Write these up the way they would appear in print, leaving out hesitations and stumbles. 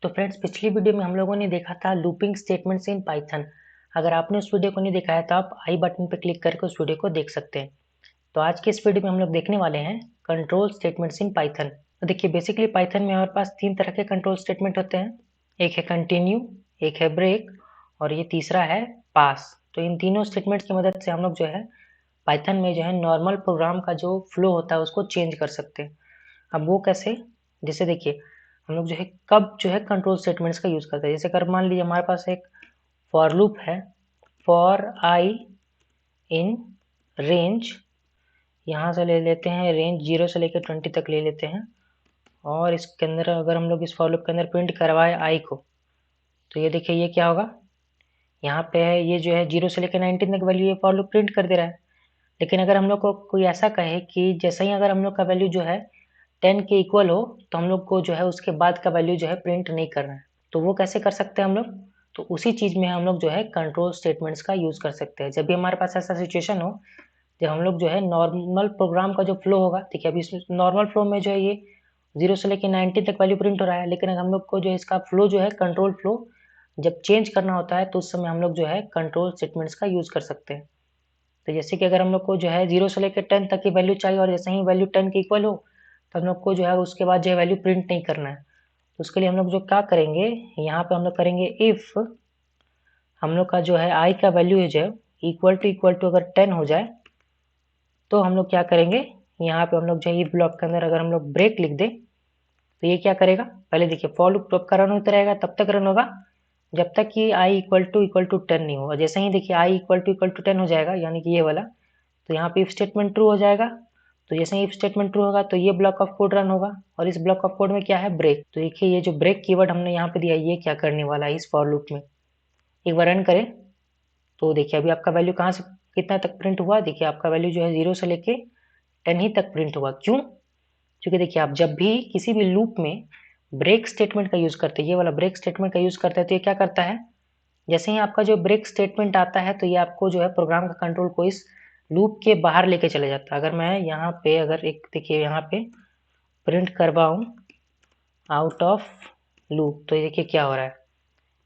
तो फ्रेंड्स, पिछली वीडियो में हम लोगों ने देखा था लूपिंग स्टेटमेंट्स इन पाइथन। अगर आपने उस वीडियो को नहीं देखा है तो आप आई बटन पर क्लिक करके उस वीडियो को देख सकते हैं। तो आज के इस वीडियो में हम लोग देखने वाले हैं कंट्रोल स्टेटमेंट्स इन पाइथन। तो देखिए, बेसिकली पाइथन में हमारे पास तीन तरह के कंट्रोल स्टेटमेंट होते हैं। एक है कंटिन्यू, एक है ब्रेक और ये तीसरा है पास। तो इन तीनों स्टेटमेंट्स की मदद से हम लोग जो है पाइथन में जो है नॉर्मल प्रोग्राम का जो फ्लो होता है उसको चेंज कर सकते हैं। अब वो कैसे? जैसे देखिए, हम लोग जो है कब जो है कंट्रोल स्टेटमेंट्स का यूज़ करते हैं। जैसे अगर मान लीजिए हमारे पास एक फॉर लूप है, फॉर आई इन रेंज, यहाँ से ले लेते हैं रेंज 0 से लेकर 20 तक ले लेते हैं। और इसके अंदर अगर हम लोग इस फॉर लूप के अंदर प्रिंट करवाए आई को, तो ये देखिए ये क्या होगा, यहाँ पे है ये जो है 0 से लेकर 19 तक वैल्यू ये फॉर लूप प्रिंट कर दे रहा है। लेकिन अगर हम लोग को कोई ऐसा कहे कि जैसे ही अगर हम लोग का वैल्यू जो है 10 के इक्वल हो, तो हम लोग को जो है उसके बाद का वैल्यू जो है प्रिंट नहीं करना है। तो वो कैसे कर सकते हैं हम लोग? तो उसी चीज़ में हम लोग जो है कंट्रोल स्टेटमेंट्स का यूज़ कर सकते हैं। जब भी हमारे पास ऐसा सिचुएशन हो, जब हम लोग जो है नॉर्मल प्रोग्राम का जो फ्लो होगा, देखिए अभी इसमें नॉर्मल फ्लो में जो है ये 0 से लेकर 90 तक वैल्यू प्रिंट हो रहा है। लेकिन अगर हम लोग को जो है इसका फ्लो जो है कंट्रोल फ्लो जब चेंज करना होता है, तो उस समय हम लोग जो है कंट्रोल स्टेटमेंट्स का यूज़ कर सकते हैं। तो जैसे कि अगर हम लोग को जो है 0 से लेकर 10 तक की वैल्यू चाहिए और जैसे ही वैल्यू 10 के इक्वल हो, तो हम लोग को जो है उसके बाद जो है वैल्यू प्रिंट नहीं करना है। तो उसके लिए हम लोग जो क्या करेंगे, यहाँ पे हम लोग करेंगे इफ़ हम लोग का जो है आई का वैल्यू है जो इक्वल टू अगर 10 हो जाए, तो हम लोग क्या करेंगे, यहाँ पे हम लोग जो है इफ ब्लॉक के अंदर अगर हम लोग ब्रेक लिख दें, तो ये क्या करेगा, पहले देखिए फॉर लूप कब का रन होता रहेगा, तब तक रन होगा जब तक कि आई इक्वल टू 10 नहीं हो। और जैसे ही देखिए आई इक्वल टू 10 हो जाएगा, यानी कि ये वाला, तो यहाँ पे इफ स्टेटमेंट ट्रू हो जाएगा। तो जैसे ही इफ स्टेटमेंट ट्रू होगा तो ये ब्लॉक ऑफ कोड रन होगा। और इस ब्लॉक ऑफ कोड में क्या है, ब्रेक। तो देखिए ये जो ब्रेक कीवर्ड हमने यहाँ पे दिया है, ये क्या करने वाला है इस फॉर लूप में। एक बार रन करें तो देखिए अभी आपका वैल्यू कहाँ से कितना तक प्रिंट हुआ, देखिए आपका वैल्यू जो है 0 से लेके 10 ही तक प्रिंट हुआ। क्यों? क्योंकि देखिए आप जब भी किसी भी लूप में ब्रेक स्टेटमेंट का यूज़ करते हैं, ये वाला ब्रेक स्टेटमेंट का यूज़ करते हैं, तो ये क्या करता है, जैसे ही आपका जो ब्रेक स्टेटमेंट आता है, तो ये आपको जो है प्रोग्राम का कंट्रोल को इस लूप के बाहर लेके चले जाता है। अगर मैं यहाँ पे अगर एक देखिए यहाँ पे प्रिंट करवाऊँ आउट ऑफ लूप, तो ये देखिए क्या हो रहा है।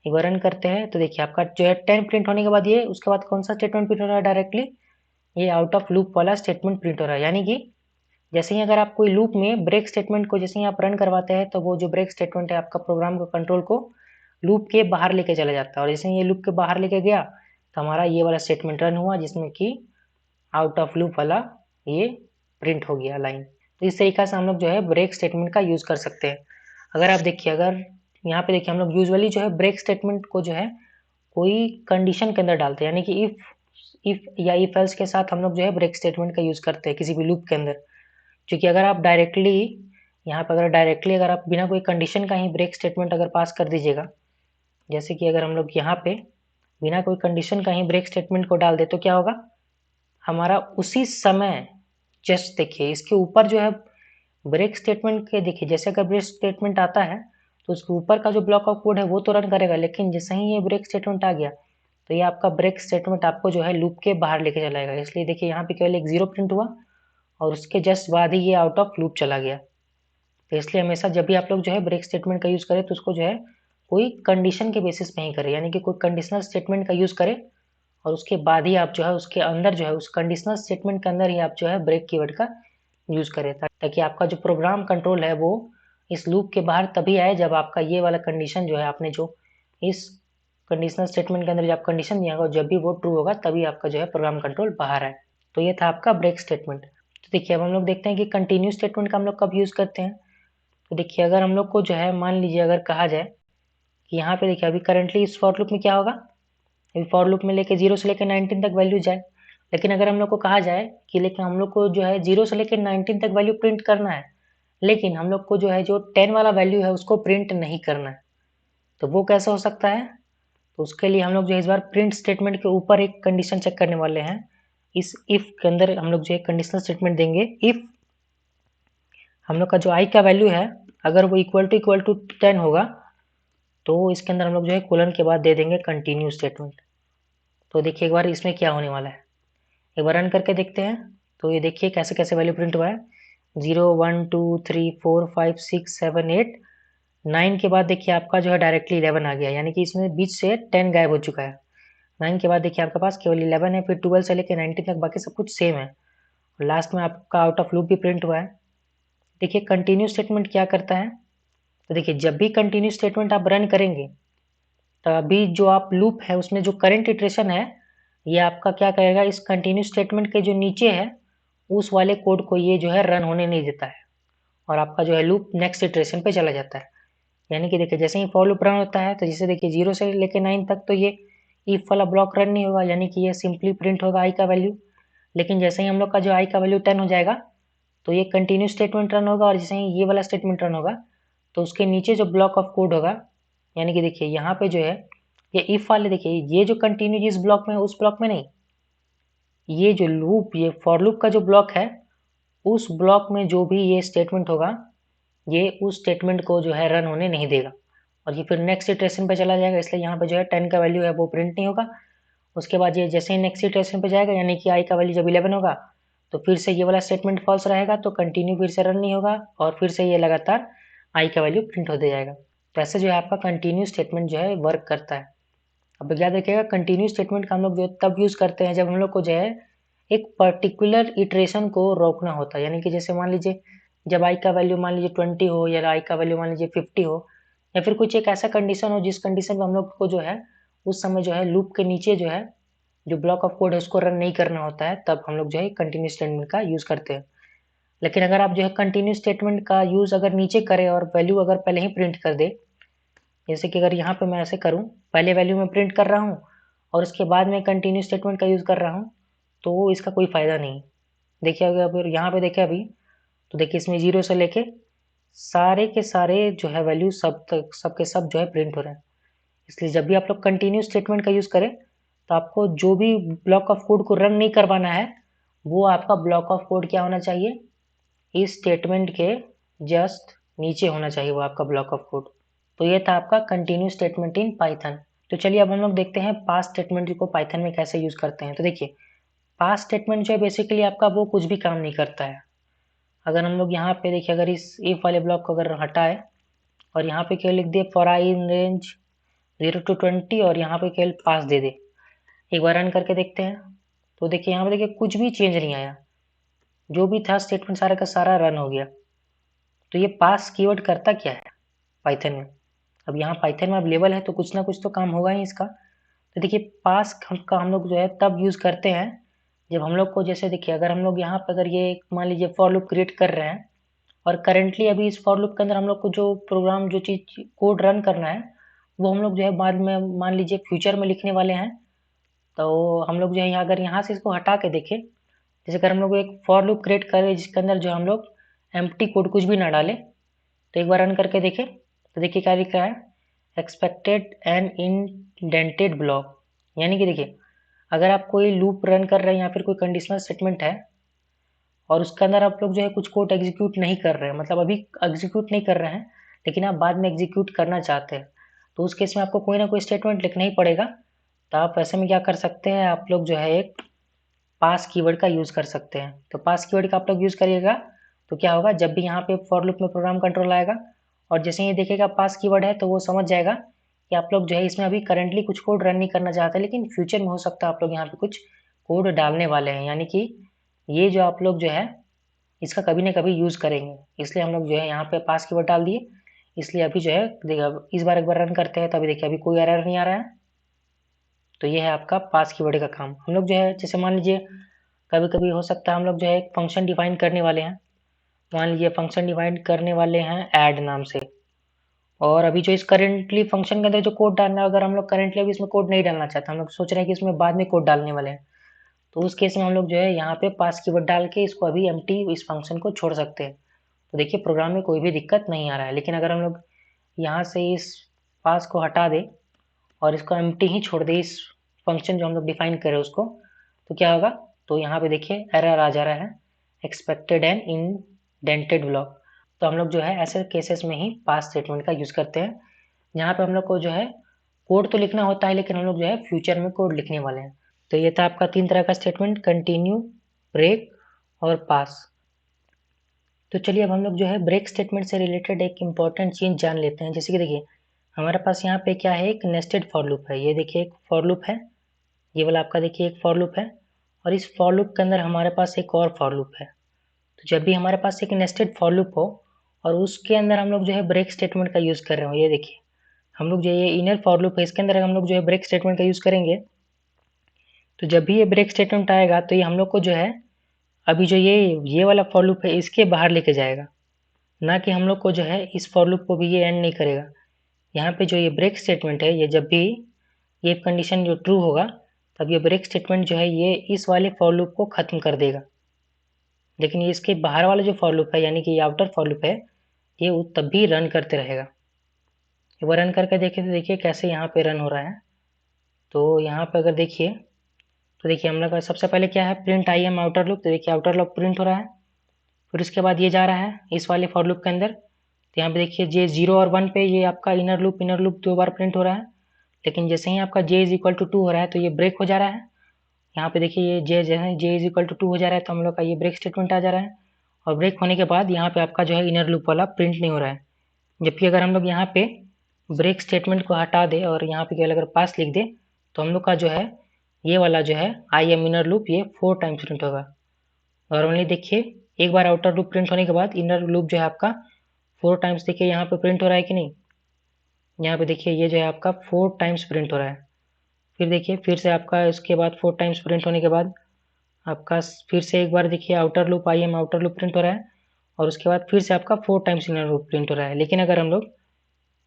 एक बार रन करते हैं तो देखिए आपका जो है 10 प्रिंट होने के बाद ये उसके बाद कौन सा स्टेटमेंट प्रिंट हो रहा है, डायरेक्टली ये आउट ऑफ लूप वाला स्टेटमेंट प्रिंट हो रहा है। यानी कि जैसे ही अगर आप कोई लूप में ब्रेक स्टेटमेंट को जैसे ही आप रन करवाते हैं, तो वो जो ब्रेक स्टेटमेंट है आपका प्रोग्राम को कंट्रोल को लूप के बाहर लेके चला जाता है। और जैसे ही ये लूप के बाहर लेके गया, तो हमारा ये वाला स्टेटमेंट रन हुआ जिसमें कि आउट ऑफ लूप वाला ये प्रिंट हो गया लाइन। तो इस तरीके से हम लोग जो है ब्रेक स्टेटमेंट का यूज़ कर सकते हैं। अगर आप देखिए, अगर यहाँ पे देखिए हम लोग यूजुअली जो है ब्रेक स्टेटमेंट को जो है कोई कंडीशन के अंदर डालते हैं, यानी कि इफ या इफ एल्स के साथ हम लोग जो है ब्रेक स्टेटमेंट का यूज़ करते हैं किसी भी लूप के अंदर। क्योंकि अगर आप डायरेक्टली यहाँ पे अगर डायरेक्टली अगर आप बिना कोई कंडीशन का ही ब्रेक स्टेटमेंट अगर पास कर दीजिएगा, जैसे कि अगर हम लोग यहाँ पे बिना कोई कंडीशन का ही ब्रेक स्टेटमेंट को डाल दे, तो क्या होगा, हमारा उसी समय जस्ट देखिए इसके ऊपर जो है ब्रेक स्टेटमेंट के, देखिए जैसे अगर ब्रेक स्टेटमेंट आता है तो उसके ऊपर का जो ब्लॉक ऑफ कोड है वो तो रन करेगा, लेकिन जैसे ही ये ब्रेक स्टेटमेंट आ गया, तो ये आपका ब्रेक स्टेटमेंट आपको जो है लूप के बाहर लेके चलाएगा। इसलिए देखिए यहाँ पे केवल एक 0 प्रिंट हुआ और उसके जस्ट बाद ही ये आउट ऑफ लूप चला गया। तो इसलिए हमेशा जब भी आप लोग जो है ब्रेक स्टेटमेंट का यूज़ करें, तो उसको जो है कोई कंडीशन के बेसिस पे ही करें, यानी कि कोई कंडीशनल स्टेटमेंट का यूज़ करें और उसके बाद ही आप जो है उसके अंदर जो है उस कंडीशनल स्टेटमेंट के अंदर ही आप जो है ब्रेक कीवर्ड का यूज़ करें, ताकि आपका जो प्रोग्राम कंट्रोल है वो इस लूप के बाहर तभी आए जब आपका ये वाला कंडीशन जो है आपने जो इस कंडीशनल स्टेटमेंट के अंदर जब कंडीशन दिया होगा, जब भी वो ट्रू होगा तभी आपका जो है प्रोग्राम कंट्रोल बाहर आए। तो ये था आपका ब्रेक स्टेटमेंट। तो देखिए अब हम लोग देखते हैं कि कंटिन्यू स्टेटमेंट का हम लोग कब यूज़ करते हैं। तो देखिए अगर हम लोग को जो है मान लीजिए अगर कहा जाए कि यहाँ पे देखिए अभी करंटली इस फॉर लूप में क्या होगा, अभी फॉर लूप में लेके 0 से लेकर 19 तक वैल्यू जाए। लेकिन अगर हम लोग को कहा जाए कि लेकिन हम लोग को जो है 0 से लेकर 19 तक वैल्यू प्रिंट करना है, लेकिन हम लोग को जो है जो 10 वाला वैल्यू है उसको प्रिंट नहीं करना है, तो वो कैसे हो सकता है। तो उसके लिए हम लोग जो है इस बार प्रिंट स्टेटमेंट के ऊपर एक कंडीशन चेक करने वाले हैं। इस इफ के अंदर हम लोग जो है कंडीशनल स्टेटमेंट देंगे, इफ हम लोग का जो आई का वैल्यू है अगर वो इक्वल टू 10 होगा, तो इसके अंदर हम लोग जो है कोलन के बाद दे देंगे कंटिन्यू स्टेटमेंट। तो देखिए एक बार इसमें क्या होने वाला है, एक बार रन करके देखते हैं। तो ये देखिए कैसे कैसे वैल्यू प्रिंट हुआ है, 0 1 2 3 4 5 6 7 8 9 के बाद देखिए आपका जो है डायरेक्टली 11 आ गया, यानी कि इसमें बीच से 10 गायब हो चुका है। 9 के बाद देखिए आपके पास केवल 11 है, फिर 12 से लेकर 19 तक बाकी सब कुछ सेम है। और लास्ट में आपका आउट ऑफ लूप भी प्रिंट हुआ है। देखिए कंटिन्यू स्टेटमेंट क्या करता है, तो देखिए जब भी कंटिन्यू स्टेटमेंट आप रन करेंगे तो अभी जो आप लूप है उसमें जो करंट इटरेशन है, ये आपका क्या करेगा, इस कंटिन्यू स्टेटमेंट के जो नीचे है उस वाले कोड को ये जो है रन होने नहीं देता है, और आपका जो है लूप नेक्स्ट इटरेशन पे चला जाता है। यानी कि देखिए जैसे ही फॉर लूप रन होता है तो जैसे देखिए 0 से लेकर 9 तक तो ये इफ वाला ब्लॉक रन नहीं होगा, यानी कि ये सिंपली प्रिंट होगा आई का वैल्यू। लेकिन जैसे ही हम लोग का जो आई का वैल्यू 10 हो जाएगा तो ये कंटिन्यू स्टेटमेंट रन होगा, और जैसे ही ये वाला स्टेटमेंट रन होगा तो उसके नीचे जो ब्लॉक ऑफ कोड होगा, यानी कि देखिए यहाँ पे जो है ये इफ वाले, देखिए ये जो कंटिन्यू जिस ब्लॉक में है उस ब्लॉक में नहीं, ये जो लूप, ये फॉर लूप का जो ब्लॉक है उस ब्लॉक में जो भी ये स्टेटमेंट होगा ये उस स्टेटमेंट को जो है रन होने नहीं देगा, और ये फिर नेक्स्ट इटरेशन पे चला जाएगा। इसलिए यहाँ पे जो है 10 का वैल्यू है वो प्रिंट नहीं होगा। उसके बाद ये जैसे ही नेक्स्ट इटरेशन पे जाएगा, यानी कि आई का वैल्यू जब 11 होगा तो फिर से ये वाला स्टेटमेंट फॉल्स रहेगा, तो कंटिन्यू फिर से रन नहीं होगा, और फिर से ये लगातार आई का वैल्यू प्रिंट होते जाएगा। तो ऐसे जो है आपका कंटिन्यू स्टेटमेंट जो है वर्क करता है। अब याद रखिएगा कंटिन्यू स्टेटमेंट का हम लोग जो तब यूज़ करते हैं जब हम लोग को जो है एक पर्टिकुलर इटरेशन को रोकना होता है। यानी कि जैसे मान लीजिए जब आई का वैल्यू मान लीजिए 20 हो, या आई का वैल्यू मान लीजिए 50 हो, या फिर कुछ एक ऐसा कंडीशन हो जिस कंडीशन में हम लोग को जो है उस समय जो है लूप के नीचे जो है जो ब्लॉक ऑफ कोड है उसको रन नहीं करना होता है, तब हम लोग जो है कंटिन्यू स्टेटमेंट का यूज़ करते हैं। लेकिन अगर आप जो है कंटिन्यू स्टेटमेंट का यूज़ अगर नीचे करें और वैल्यू अगर पहले ही प्रिंट कर दे, जैसे कि अगर यहाँ पे मैं ऐसे करूँ, पहले वैल्यू मैं प्रिंट कर रहा हूँ और उसके बाद में कंटिन्यू स्टेटमेंट का यूज़ कर रहा हूँ, तो इसका कोई फ़ायदा नहीं। देखिए अगर यहाँ पे देखें अभी, तो देखिए इसमें 0 से लेके सारे के सारे जो है वैल्यू सब तक सब के सब जो है प्रिंट हो रहे हैं। इसलिए जब भी आप लोग कंटिन्यू स्टेटमेंट का यूज़ करें तो आपको जो भी ब्लॉक ऑफ कोड को रन नहीं करवाना है वो आपका ब्लॉक ऑफ कोड क्या होना चाहिए, इस स्टेटमेंट के जस्ट नीचे होना चाहिए वो आपका ब्लॉक ऑफ कोड। तो ये था आपका कंटिन्यू स्टेटमेंट इन पाइथन। तो चलिए अब हम लोग देखते हैं पास स्टेटमेंट को पाइथन में कैसे यूज़ करते हैं। तो देखिए पास स्टेटमेंट जो है बेसिकली आपका वो कुछ भी काम नहीं करता है। अगर हम लोग यहाँ पे देखिए, अगर इस इफ वाले ब्लॉक को अगर हटाए और यहाँ पे केवल लिख दिए for I in range 0 to 20 और यहाँ पे केवल पास दे दे, एक बार रन करके देखते हैं। तो देखिए यहाँ पे देखिए कुछ भी चेंज नहीं आया, जो भी था स्टेटमेंट सारा का सारा रन हो गया। तो ये पास कीवर्ड करता क्या है पाइथन में। अब यहाँ पाइथन में अवेलेबल है तो कुछ ना कुछ तो काम होगा ही इसका। तो देखिए पास का हम लोग जो है तब यूज़ करते हैं जब हम लोग को, जैसे देखिए अगर हम लोग यहाँ पर अगर ये मान लीजिए फॉर लूप क्रिएट कर रहे हैं और करेंटली अभी इस फॉर लूप के अंदर हम लोग को जो प्रोग्राम जो चीज़ कोड रन करना है वो हम लोग जो है बाद में मान लीजिए फ्यूचर में लिखने वाले हैं। तो हम लोग जो है यहाँ अगर यहाँ से इसको हटा के देखें, जैसे अगर हम लोग एक फॉर लूप क्रिएट करें जिसके अंदर जो हम लोग एम्प्टी कोड कुछ भी ना डालें, तो एक बार रन करके देखें तो देखिए क्या लिखा है, एक्सपेक्टेड एन इंडेंटेड ब्लॉक। यानी कि देखिए अगर आप कोई लूप रन कर रहे हैं या फिर कोई कंडीशनल स्टेटमेंट है और उसके अंदर आप लोग जो है कुछ कोड एग्जीक्यूट नहीं कर रहे हैं, मतलब अभी एग्जीक्यूट नहीं कर रहे हैं लेकिन आप बाद में एग्जीक्यूट करना चाहते हैं, तो उस केस में आपको कोई ना कोई स्टेटमेंट लिखना ही पड़ेगा। तो आप ऐसे में क्या कर सकते हैं, आप लोग जो है एक पास कीवर्ड का यूज़ कर सकते हैं। तो पास कीवर्ड का आप लोग यूज़ करिएगा तो क्या होगा, जब भी यहाँ पे फॉर लूप में प्रोग्राम कंट्रोल आएगा और जैसे ही देखेगा पास कीवर्ड है तो वो समझ जाएगा कि आप लोग जो है इसमें अभी करंटली कुछ कोड रन नहीं करना चाहते, लेकिन फ्यूचर में हो सकता है आप लोग यहाँ पे कुछ कोड डालने वाले हैं, यानी कि ये जो आप लोग जो है इसका कभी ना कभी यूज़ करेंगे। इसलिए हम लोग जो है यहाँ पे पास कीवर्ड डाल दिए। इसलिए अभी जो है देखिए इस बार एक बार रन करते हैं तो अभी देखिए अभी कोई एरर नहीं आ रहा है। तो ये है आपका पास कीवर्ड का काम। हम लोग जो है जैसे मान लीजिए कभी कभी हो सकता है हम लोग जो है एक फंक्शन डिफाइन करने वाले हैं, मान लीजिए फंक्शन डिफाइन करने वाले हैं ऐड नाम से, और अभी जो इस करेंटली फंक्शन के अंदर जो कोड डालना है, अगर हम लोग करेंटली अभी इसमें कोड नहीं डालना चाहते, हम लोग सोच रहे हैं कि इसमें बाद में कोड डालने वाले हैं, तो उस केस में हम लोग जो है यहाँ पे पास कीवर्ड डाल के इसको अभी एम्प्टी इस फंक्शन को छोड़ सकते हैं। तो देखिए प्रोग्राम में कोई भी दिक्कत नहीं आ रहा है। लेकिन अगर हम लोग यहाँ से इस पास को हटा दें और इसको एम्प्टी ही छोड़ दें, इस फंक्शन जो हम लोग डिफाइन करें उसको, तो क्या होगा, तो यहाँ पे देखिए एरर आ जा रहा है, एक्सपेक्टेड एंड इंडेंटेड ब्लॉक। तो हम लोग जो है ऐसे केसेस में ही पास स्टेटमेंट का यूज़ करते हैं, जहाँ पे हम लोग को जो है कोड तो लिखना होता है लेकिन हम लोग जो है फ्यूचर में कोड लिखने वाले हैं। तो ये था आपका 3 तरह का स्टेटमेंट, कंटिन्यू, ब्रेक और पास। तो चलिए अब हम लोग जो है ब्रेक स्टेटमेंट से रिलेटेड एक इम्पॉर्टेंट चीज़ जान लेते हैं। जैसे कि देखिए हमारे पास यहाँ पे क्या है, एक नेस्टेड फॉर लूप है। ये देखिए एक फॉर लूप है, ये वाला आपका देखिए एक फॉर लूप है, और इस फॉर लूप के अंदर हमारे पास एक और फॉर लूप है। तो जब भी हमारे पास एक नेस्टेड फॉर लूप हो और उसके अंदर हम लोग जो है ब्रेक स्टेटमेंट का यूज़ कर रहे हो, ये देखिए हम लोग जो ये इनर फॉर लूप है इसके अंदर हम लोग जो है ब्रेक स्टेटमेंट का यूज़ करेंगे, तो जब भी ये ब्रेक स्टेटमेंट आएगा तो ये हम लोग को जो है अभी जो ये वाला फॉर लूप है इसके बाहर लेके जाएगा, ना कि हम लोग को जो है इस फॉर लूप को भी ये एंड नहीं करेगा। यहाँ पे जो ये ब्रेक स्टेटमेंट है, ये जब भी ये कंडीशन जो ट्रू होगा तब ये ब्रेक स्टेटमेंट जो है ये इस वाले फॉर लूप को ख़त्म कर देगा। लेकिन ये इसके बाहर वाला जो फॉर लूप है यानी कि ये आउटर फॉर लूप है, ये तब भी रन करते रहेगा। एक बार रन करके देखें तो देखिए कैसे यहाँ पे रन हो रहा है। तो यहाँ पे अगर देखिए तो देखिए हम लोग का सबसे पहले क्या है, print I am outer loop. तो देखिए आउटर लूप प्रिंट हो रहा है, फिर उसके बाद ये जा रहा है इस वाले फॉर लूप के अंदर। तो यहाँ पे देखिए जे 0 और 1 पे ये आपका इनर लूप 2 बार प्रिंट हो रहा है। लेकिन जैसे ही आपका जे इज इक्वल टू 2 हो रहा है तो ये ब्रेक हो जा रहा है। यहाँ पे देखिए ये जे इज इक्वल टू 2 हो जा रहा है तो हम लोग का ये ब्रेक स्टेटमेंट आ जा रहा है। और ब्रेक होने के बाद यहाँ पे आपका जो है इनर लूप वाला प्रिंट नहीं हो रहा है। जबकि अगर हम लोग यहाँ पे ब्रेक स्टेटमेंट को हटा दे और यहाँ पे केवल अगर पास लिख दे तो हम लोग का जो है ये वाला जो है आई एम इनर लूप ये 4 टाइम्स प्रिंट होगा। नॉर्मली देखिए एक बार आउटर लूप प्रिंट होने के बाद इनर लूप जो है आपका 4 टाइम्स देखिए यहाँ पे प्रिंट हो रहा है कि नहीं। यहाँ पे देखिए ये जो है आपका 4 टाइम्स प्रिंट हो रहा है। फिर देखिए फिर से आपका इसके बाद 4 टाइम्स प्रिंट होने के बाद आपका फिर से एक बार देखिए outer loop I am outer loop print हो रहा है, और उसके बाद फिर से आपका 4 टाइम्स इनर लूप प्रिंट हो रहा है। लेकिन अगर हम लोग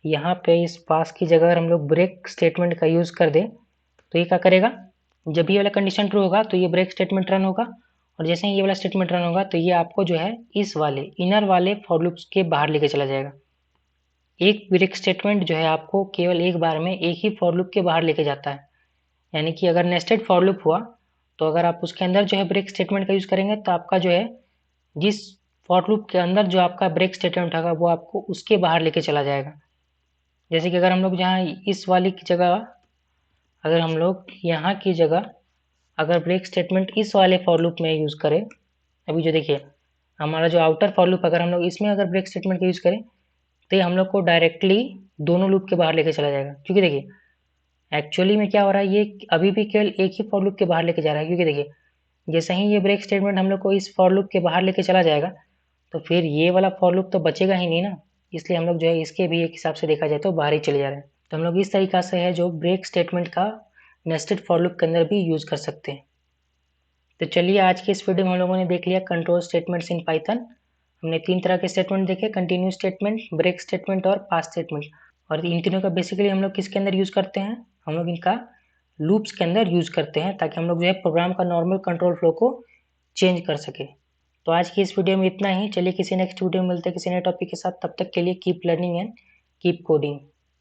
यहाँ पे इस पास की जगह अगर हम लोग ब्रेक स्टेटमेंट का यूज़ कर दें तो ये क्या करेगा, जब ये वाला कंडीशन ट्रू होगा तो ये ब्रेक स्टेटमेंट रन होगा, और जैसे ही ये वाला स्टेटमेंट रन होगा तो ये आपको जो है इस वाले इनर वाले फॉर लूप्स के बाहर लेके चला जाएगा। एक ब्रेक स्टेटमेंट जो है आपको केवल एक बार में एक ही फॉर लूप के बाहर लेके जाता है। यानी कि अगर नेस्टेड फॉर लूप हुआ तो अगर आप उसके अंदर जो है ब्रेक स्टेटमेंट का यूज़ करेंगे तो आपका जो है जिस फॉर लूप के अंदर जो आपका ब्रेक स्टेटमेंट होगा वो आपको उसके बाहर लेके चला जाएगा। जैसे कि अगर हम लोग जहाँ इस वाली की जगह अगर हम लोग यहाँ की जगह अगर ब्रेक स्टेटमेंट इस वाले फॉर लूप में यूज़ करें, अभी जो देखिए हमारा जो आउटर फॉर लूप अगर हम लोग इसमें अगर ब्रेक स्टेटमेंट का यूज़ करें तो ये हम लोग को डायरेक्टली दोनों लूप के बाहर लेके चला जाएगा। क्योंकि देखिए एक्चुअली में क्या हो रहा है, ये अभी भी केवल एक ही फॉर लूप के बाहर लेके जा रहा है। क्योंकि देखिए जैसे ही ये ब्रेक स्टेटमेंट हम लोग को इस फॉर लूप के बाहर लेके चला जाएगा तो फिर ये वाला फॉर लूप तो बचेगा ही नहीं ना, इसलिए हम लोग जो है इसके भी एक हिसाब से देखा जाए तो बाहर ही चले जा रहे हैं। तो हम लोग इस तरीका से है जो ब्रेक स्टेटमेंट का नेस्टेड फॉर लूप के अंदर भी यूज़ कर सकते हैं। तो चलिए आज के इस वीडियो में हम लोगों ने देख लिया कंट्रोल स्टेटमेंट्स इन पाइथन। हमने 3 तरह के स्टेटमेंट देखे, कंटिन्यू स्टेटमेंट, ब्रेक स्टेटमेंट और पास स्टेटमेंट। और इन तीनों का बेसिकली हम लोग किसके अंदर यूज़ करते हैं, हम लोग इनका लूप्स के अंदर यूज़ करते हैं ताकि हम लोग जो है प्रोग्राम का नॉर्मल कंट्रोल फ्लो को चेंज कर सके। तो आज की इस वीडियो में इतना ही। चलिए किसी नेक्स्ट वीडियो में मिलते हैं किसी नए टॉपिक के साथ। तब तक के लिए keep learning and keep coding.